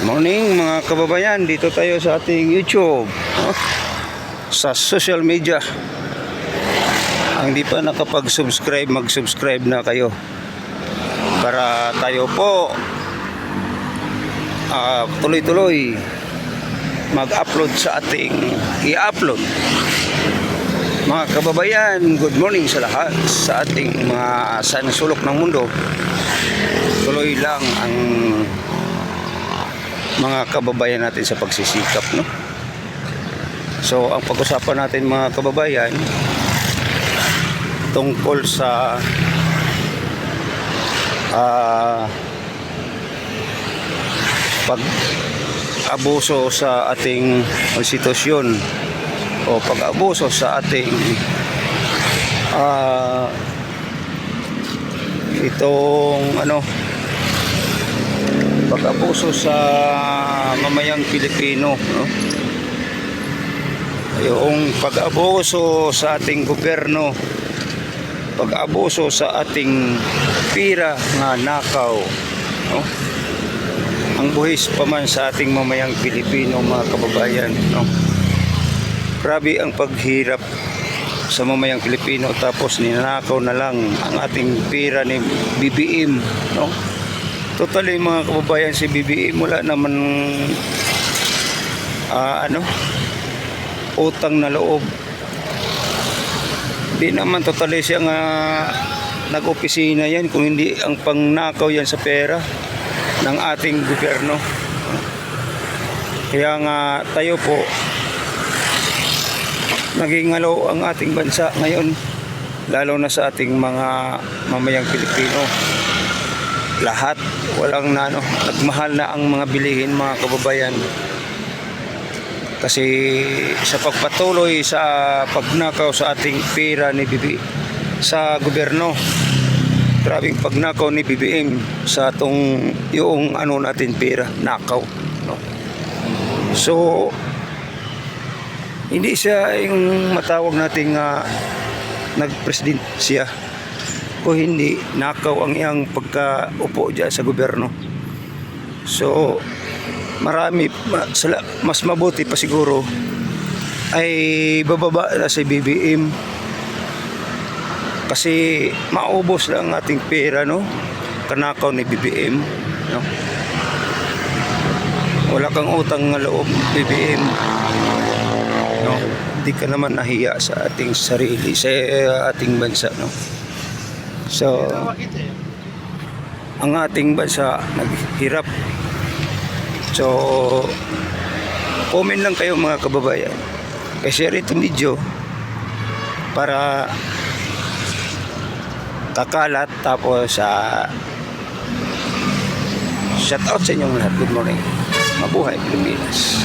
Morning mga kababayan, dito tayo sa ating YouTube, sa social media. Ang di pa nakapag-subscribe, mag-subscribe na kayo para tayo po tuloy-tuloy mag-upload sa ating i-upload. Mga kababayan, good morning sa lahat, sa ating mga saan sulok ng mundo. Tuloy lang ang mga kababayan natin sa pagsisikap, no? So ang pag-usapan natin mga kababayan tungkol sa pag-abuso sa ating konstitusyon o pag-abuso sa ating pag-abuso sa mamayang Pilipino, no? Yung pag-abuso sa ating gobyerno, pag-abuso sa ating pira nga nakaw, no? Ang buhis pa man sa ating mamayang Pilipino mga kababayan, no? Grabe ang paghirap sa mamayang Pilipino, tapos ninanakaw na lang ang ating pira ni BBM, no? Totally mga kababayan, si BBM wala naman utang na loob. Di naman totally siya nga nag-opisina yan, kung hindi ang pangnakaw yan sa pera ng ating gobyerno. Kaya nga tayo po, naging ngalaw ang ating bansa ngayon, lalo na sa ating mga mamayang Pilipino. Lahat walang nagmahal na ang mga bilihin mga kababayan, kasi sa pagpatuloy sa pagnakaw sa ating pera ni BBM sa gobyerno. Grabing pagnakaw ni BBM sa yung natin pera, nakaw, no? So hindi siya yung matawag nating nagpresidente siya, kung hindi nakaw ang iyang pagkaupo dyan sa gobyerno. So marami, mas mabuti pa siguro ay bababa na si BBM, kasi maubos lang ang ating pera, no? Kanakaw ni BBM, no? Wala kang utang nga loob BBM, no? Hindi ka naman nahiya sa ating sarili, sa ating bansa, no? So ang ating bansa naghirap. So comment lang kayo mga kababayan, i-share itong video para kakalat. Tapos shout out sa inyong lahat. Good morning, mabuhay Pilipinas.